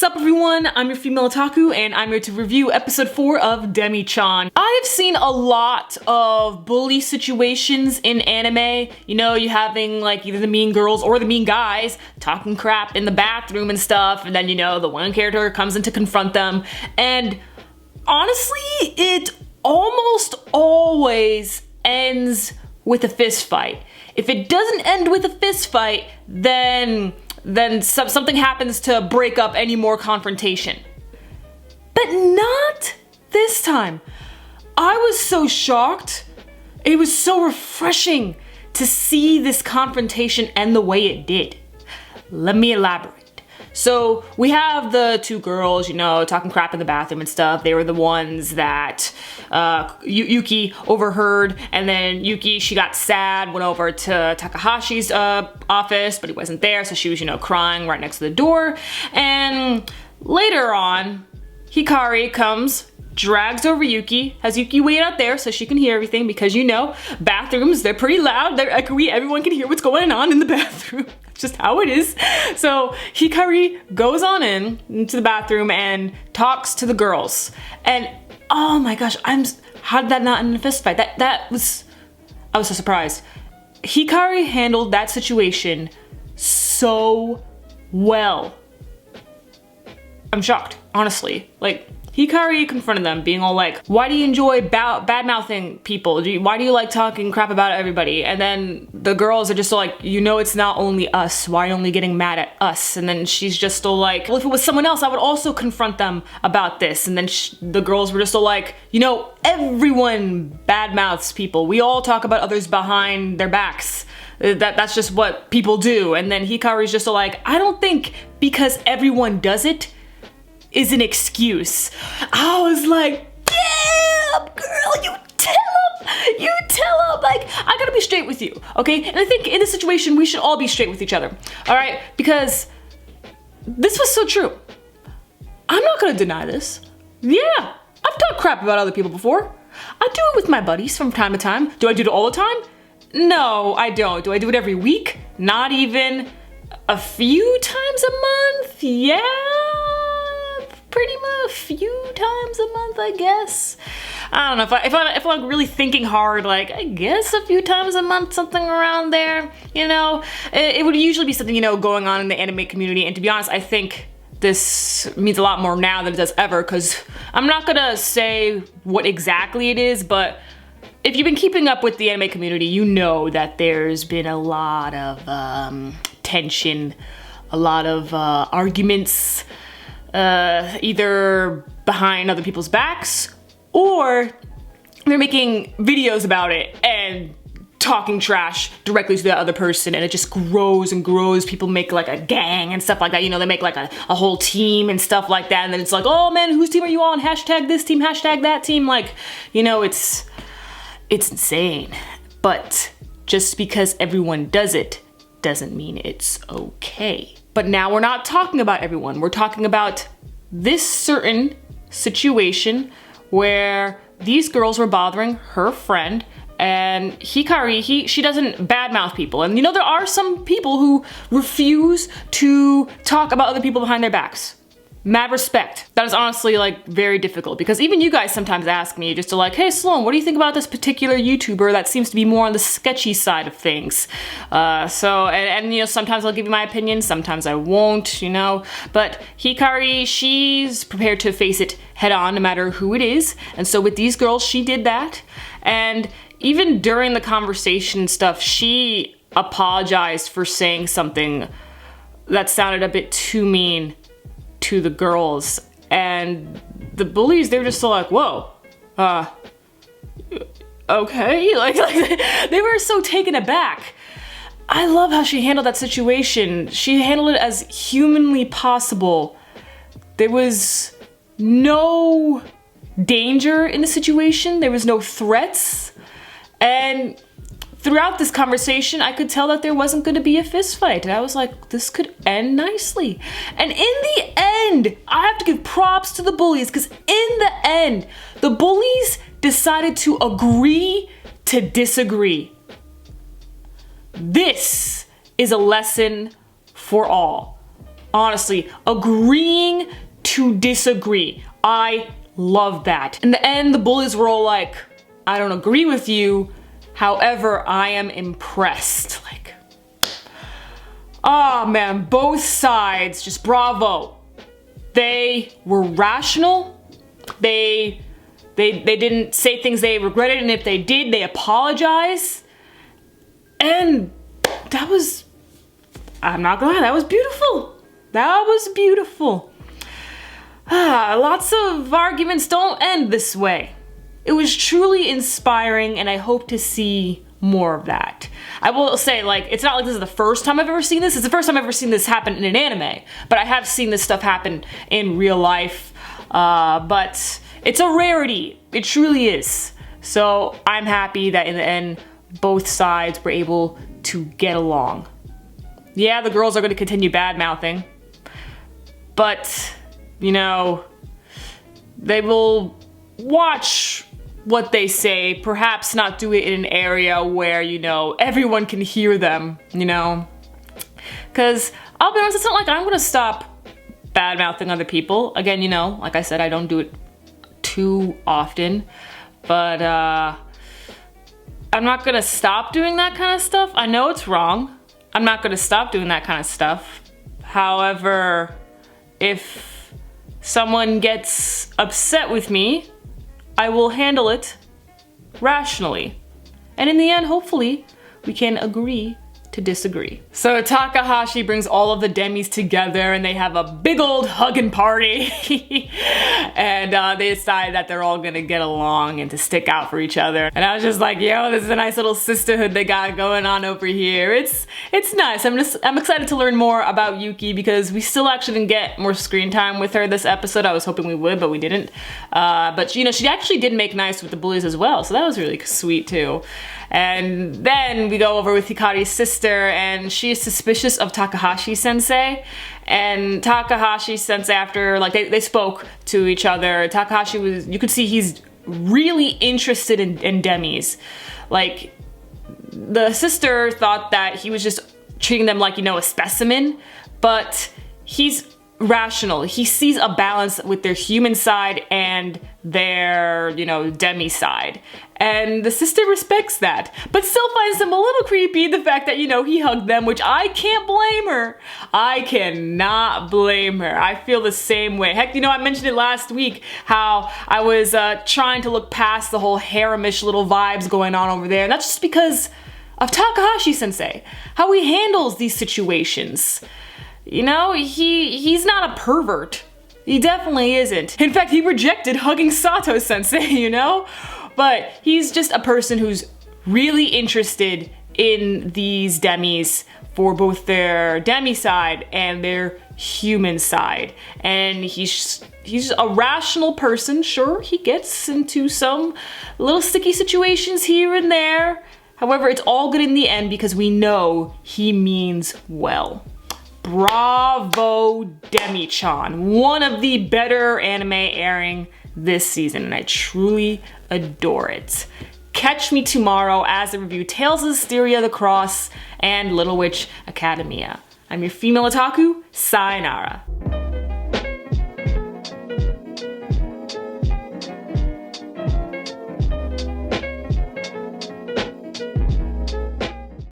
Sup everyone, I'm your female otaku and I'm here to review episode 4 of Demi-chan. I have seen a lot of bully situations in anime. You know, you having like either the mean girls or the mean guys talking crap in the bathroom and stuff, and then you know, the one character comes in to confront them. And honestly, it almost always ends with a fist fight. If it doesn't end with a fist fight, then something happens to break up any more confrontation. But not this time. I was so shocked. It was so refreshing to see this confrontation end the way it did. Let me elaborate. So we have the two girls, you know, talking crap in the bathroom and stuff. They were the ones that Yuki overheard, and then Yuki, she got sad, went over to Takahashi's office, but he wasn't there, so she was, you know, crying right next to the door. And later on, Hikari comes, drags over Yuki, has Yuki wait out there so she can hear everything, because you know, bathrooms, they're pretty loud, they're echoey, everyone can hear what's going on in the bathroom. Just how it is. So Hikari goes on into the bathroom and talks to the girls. And oh my gosh, how did that not end in a fist fight? I was so surprised. Hikari handled that situation so well. I'm shocked, honestly. Like, Hikari confronted them, being all like, why do you enjoy bad-mouthing people? Why do you like talking crap about everybody? And then the girls are just so like, you know, it's not only us. Why are you only getting mad at us? And then she's just so like, well, if it was someone else, I would also confront them about this. And then the girls were just so like, you know, everyone bad-mouths people. We all talk about others behind their backs. That's just what people do. And then Hikari's just so like, I don't think because everyone does it is an excuse. I was like, yeah, girl, you tell him, like, I gotta be straight with you, okay? And I think in this situation, we should all be straight with each other, all right? Because this was so true. I'm not gonna deny this. Yeah, I've talked crap about other people before. I do it with my buddies from time to time. Do I do it all the time? No, I don't. Do I do it every week? Not even a few times a month? Yeah. Pretty much a few times a month, I guess. I don't know, if I'm really thinking hard, like, I guess a few times a month, something around there, you know? It would usually be something, you know, going on in the anime community, and to be honest, I think this means a lot more now than it does ever, because I'm not gonna say what exactly it is, but if you've been keeping up with the anime community, you know that there's been a lot of tension, a lot of arguments, either behind other people's backs, or they're making videos about it and talking trash directly to the other person, and it just grows and grows. People make like a gang and stuff like that, you know, they make like a whole team and stuff like that, and then it's like, oh man, whose team are you on? Hashtag this team, hashtag that team. Like, you know, it's insane. But just because everyone does it doesn't mean it's okay. But now we're not talking about everyone. We're talking about this certain situation where these girls were bothering her friend, and Hikari, she doesn't badmouth people. And you know, there are some people who refuse to talk about other people behind their backs. Mad respect. That is honestly like very difficult, because even you guys sometimes ask me just to like, hey Sloan, what do you think about this particular YouTuber that seems to be more on the sketchy side of things? And you know, sometimes I'll give you my opinion, sometimes I won't, you know, but Hikari, she's prepared to face it head on no matter who it is. And so with these girls, she did that. And even during the conversation stuff, she apologized for saying something that sounded a bit too mean to the girls, and the bullies, they were just so like, whoa, okay, like they were so taken aback. I love how she handled that situation. She handled it as humanly possible. There was no danger in the situation, there was no threats, and throughout this conversation, I could tell that there wasn't going to be a fist fight. And I was like, this could end nicely. And in the end, I have to give props to the bullies, because in the end, the bullies decided to agree to disagree. This is a lesson for all. Honestly, agreeing to disagree. I love that. In the end, the bullies were all like, I don't agree with you, however, I am impressed. Like, oh man, both sides, just bravo. They were rational. They didn't say things they regretted, and if they did, they apologized. And that was, I'm not gonna lie, that was beautiful. That was beautiful. Lots of arguments don't end this way. It was truly inspiring, and I hope to see more of that. I will say, like, it's not like this is the first time I've ever seen this. It's the first time I've ever seen this happen in an anime, but I have seen this stuff happen in real life. But it's a rarity. It truly is. So I'm happy that in the end, both sides were able to get along. Yeah, the girls are going to continue bad-mouthing, but, you know, they will watch what they say, perhaps not do it in an area where, you know, everyone can hear them, you know? Because, I'll be honest, it's not like I'm gonna stop bad-mouthing other people. Again, you know, like I said, I don't do it too often, but, I'm not gonna stop doing that kind of stuff. I know it's wrong. I'm not gonna stop doing that kind of stuff. However, if someone gets upset with me, I will handle it rationally. And in the end, hopefully, we can agree to disagree. So Takahashi brings all of the Demis together and they have a big old hugging party. And they decide that they're all gonna get along and to stick out for each other. And I was just like, yo, this is a nice little sisterhood they got going on over here. It's nice. I'm excited to learn more about Yuki because we still actually didn't get more screen time with her this episode. I was hoping we would, but we didn't. But you know, she actually did make nice with the bullies as well, so that was really sweet too. And then we go over with Hikari's sister, and she is suspicious of Takahashi-sensei. And Takahashi-sensei, after, like, they spoke to each other, Takahashi was, you could see he's really interested in Demis. Like, the sister thought that he was just treating them like, you know, a specimen, but he's rational. He sees a balance with their human side and their, you know, Demi side. And the sister respects that, but still finds them a little creepy, the fact that, you know, he hugged them, which I can't blame her. I cannot blame her. I feel the same way. Heck, you know, I mentioned it last week, how I was trying to look past the whole harem-ish little vibes going on over there, and that's just because of Takahashi-sensei, how he handles these situations. You know, he's not a pervert. He definitely isn't. In fact, he rejected hugging Satou-sensei, you know? But he's just a person who's really interested in these Demis for both their Demi side and their human side. And he's a rational person. Sure, he gets into some little sticky situations here and there. However, it's all good in the end because we know he means well. Bravo, Demi-chan. One of the better anime airing this season, and I truly adore it. Catch me tomorrow as I review Tales of Asteria the Cross and Little Witch Academia. I'm your female otaku, sayonara.